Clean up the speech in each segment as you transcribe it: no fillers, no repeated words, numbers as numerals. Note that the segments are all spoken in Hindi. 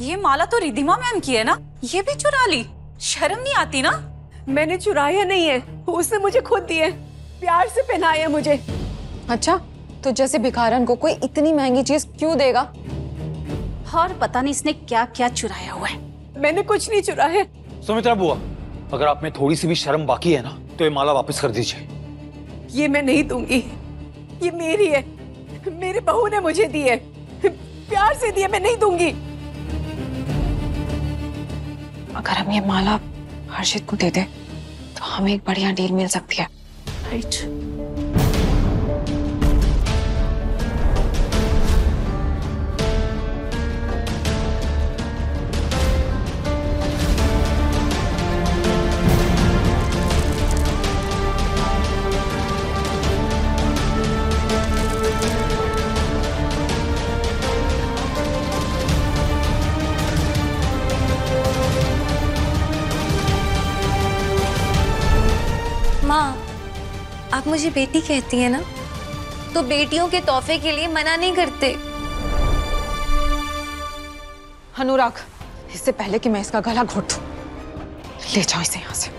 ये माला तो रिधिमा मैम की है ना, ये भी चुरा ली? शर्म नहीं आती ना? मैंने चुराया नहीं है, उसने मुझे खुद दिए, प्यार से पहनाया मुझे। अच्छा, तो जैसे भिखारन को कोई इतनी महंगी चीज क्यों देगा? और पता नहीं इसने क्या क्या चुराया हुआ है। मैंने कुछ नहीं चुराया। सुमित्रा बुआ, अगर आप में थोड़ी सी भी शर्म बाकी है ना, तो ये माला वापस कर दीजिए। ये मैं नहीं दूंगी, ये मेरी है, मेरे बहू ने मुझे दी है, प्यार से दी है, मैं नहीं दूंगी। अगर हम ये माला हर्षित को दे दे तो हमें एक बढ़िया डील मिल सकती है। राइट। माँ, आप मुझे बेटी कहती हैं ना, तो बेटियों के तोहफे के लिए मना नहीं करते। अनुराग, इससे पहले कि मैं इसका गला घोट दूं, ले जाओ इसे यहाँ से।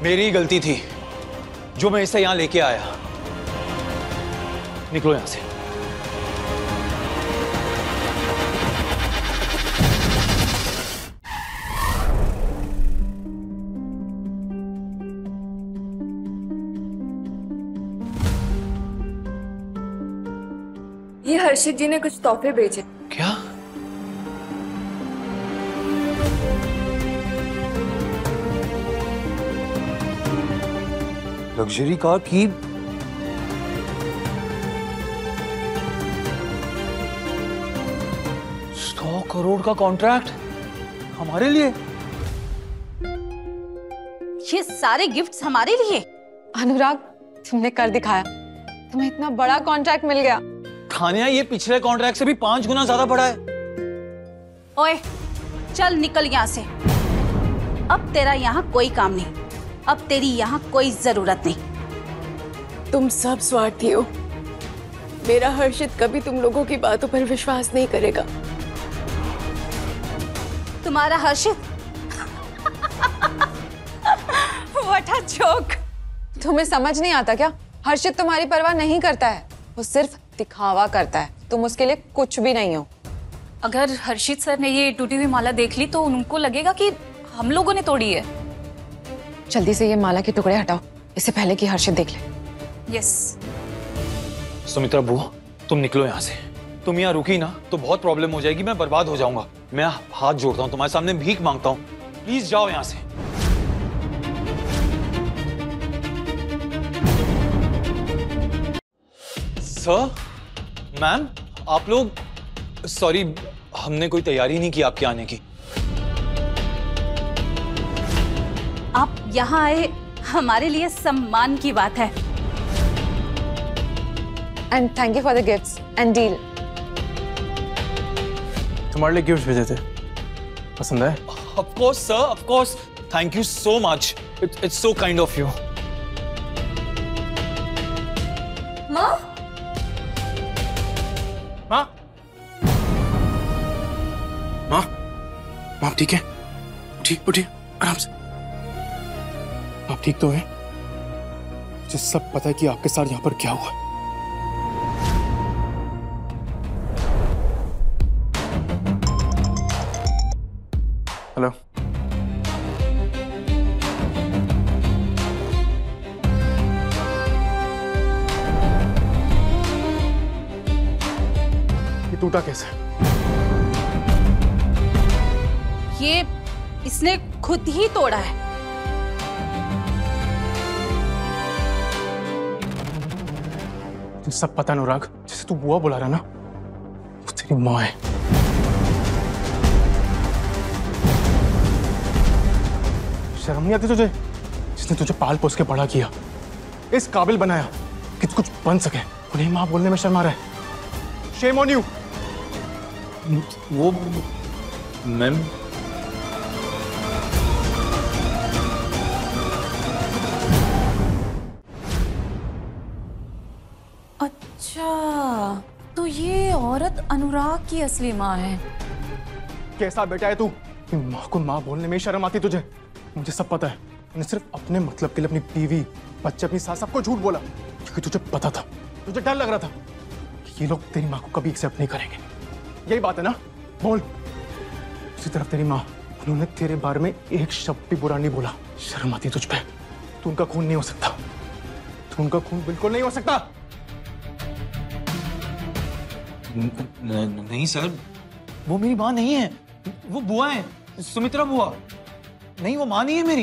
मेरी गलती थी जो मैं इसे यहाँ लेके आया। निकलो यहाँ से। ये हर्षित जी ने कुछ तोहफे भेजे। क्या? लग्जरी कार की 100 करोड़ का कॉन्ट्रैक्ट हमारे लिए? ये सारे गिफ्ट्स हमारे लिए? अनुराग, तुमने कर दिखाया, तुम्हें इतना बड़ा कॉन्ट्रैक्ट मिल गया। खानिया, ये पिछले कॉन्ट्रैक्ट से भी 5 गुना ज्यादा बड़ा है। ओए, चल निकल यहाँ से। अब तेरा यहाँ कोई काम नहीं, अब तेरी यहाँ कोई जरूरत नहीं। तुम सब स्वार्थी हो। मेरा हर्षित कभी तुम लोगों की बातों पर विश्वास नहीं करेगा। तुम्हारा हर्षित? What a joke. तुम्हें समझ नहीं आता क्या? हर्षित तुम्हारी परवाह नहीं करता है, वो सिर्फ दिखावा करता है। तुम उसके लिए कुछ भी नहीं हो। अगर हर्षित सर ने ये टूटी हुई माला देख ली तो उनको लगेगा कि हम लोगों ने तोड़ी है। जल्दी से ये माला के टुकड़े हटाओ, इससे पहले कि हर्षित देख ले। यस। सुमित्रा बुआ, तुम निकलो यहाँ से। तुम यहाँ रुकी ना तो बहुत प्रॉब्लम हो जाएगी, मैं बर्बाद हो जाऊंगा। मैं हाथ जोड़ता हूँ, तुम्हारे सामने भीख मांगता हूँ, प्लीज जाओ यहाँ से। सर, मैम, आप लोग, सॉरी, हमने कोई तैयारी नहीं की आपके आने की। आप यहाँ आए हमारे लिए सम्मान की बात है। And thank you for the gifts and deal. तुम्हारे लिए गिफ्ट भेजे थे, पसंद है? Of course sir, of course, thank you so much, it's so kind of you. माँ, माँ, माँ, माँ ठीक है? ठीक, उठिए आराम से। आप ठीक तो हैं? मुझे सब पता है कि आपके साथ यहाँ पर क्या हुआ है। हेलो, ये टूटा कैसे? ये इसने खुद ही तोड़ा है। तुझे सब पता है अनुराग, जैसे तू बुआ बुला रहा ना, वो तेरी माँ है। शर्म नहीं आती तुझे? जिसने तुझे पाल पोस के बड़ा किया, इस काबिल बनाया कि तू कुछ बन सके, उन्हें माँ बोलने में शर्मा रहा है। Shame on you. वो मैम, अच्छा, तो ये औरत अनुराग की असली माँ है। कैसा बेटा है तू? माँ को माँ बोलने में शर्म आती तुझे? मुझे सब पता है, तूने सिर्फ अपने मतलब के लिए अपनी बीवी, बच्चे, अपनी सास, सबको झूठ बोला क्योंकि तुझे पता था, तुझे डर लग रहा था कि ये लोग तेरी माँ को कभी एक्सेप्ट नहीं करेंगे। यही बात है ना? बोल। दूसरी तरफ तेरी माँ, उन्होंने तेरे बारे में एक शब्द भी बुरा नहीं बोला। शर्म आती तुझ पे? तू उनका खून नहीं हो सकता, तू उनका खून बिल्कुल नहीं हो सकता। नहीं सर, वो मेरी माँ नहीं है, वो बुआ है, सुमित्रा बुआ। नहीं, वो माँ नहीं है मेरी।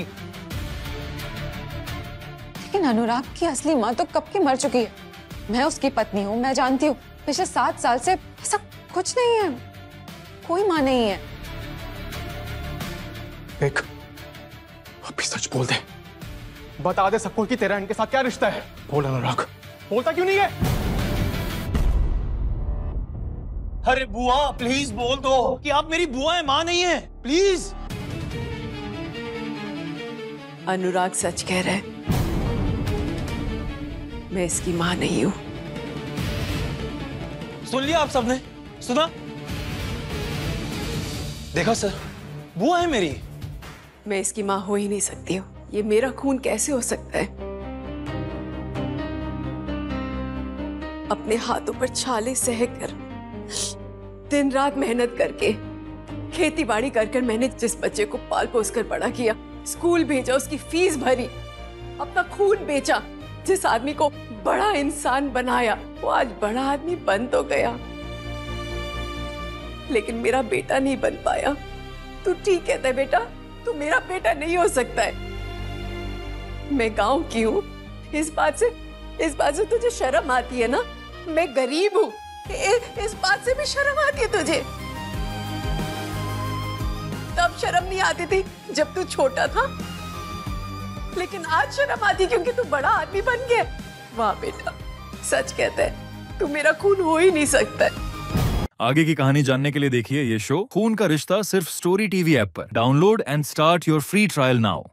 लेकिन अनुराग की असली माँ तो कब की मर चुकी है। मैं उसकी पत्नी हूँ, मैं जानती हूँ। पिछले 7 साल से ऐसा कुछ नहीं है, कोई माँ नहीं है। देख, अभी सच बोल दे, बता दे सबको कि तेरा इनके साथ क्या रिश्ता है। बोल अनुराग, बोलता क्यों नहीं है? अरे बुआ, प्लीज बोल दो कि आप मेरी बुआ है, माँ नहीं है, प्लीज। अनुराग सच कह रहा है, मैं इसकी माँ नहीं हूं। सुन लिया आप सबने? सुना? देखा सर, बुआ है मेरी। मैं इसकी माँ हो ही नहीं सकती हूँ। ये मेरा खून कैसे हो सकता है? अपने हाथों पर छाले सहकर, दिन रात मेहनत करके, खेती बाड़ी कर मैंने जिस बच्चे को पाल पोस कर बड़ा किया, स्कूल भेजा, उसकी फीस भरी, अपना खून बेचा, जिस आदमी को बड़ा इंसान बनाया, वो आज बड़ा आदमी बन तो गया, लेकिन मेरा बेटा नहीं बन पाया। तू ठीक कहता है बेटा, तू मेरा बेटा नहीं हो सकता है। मैं गांव की हूँ, इस बात से तुझे शर्म आती है ना? मैं गरीब हूँ, इस बात से भी शर्म आती है तुझे? तब शर्म नहीं आती थी जब तू छोटा था, लेकिन आज शर्म आती क्योंकि तू बड़ा आदमी बन गया। वाह बेटा, सच कहता है, तू मेरा खून हो ही नहीं सकता है। आगे की कहानी जानने के लिए देखिए ये शो खून का रिश्ता सिर्फ स्टोरी टीवी ऐप पर। Download and start your free trial now.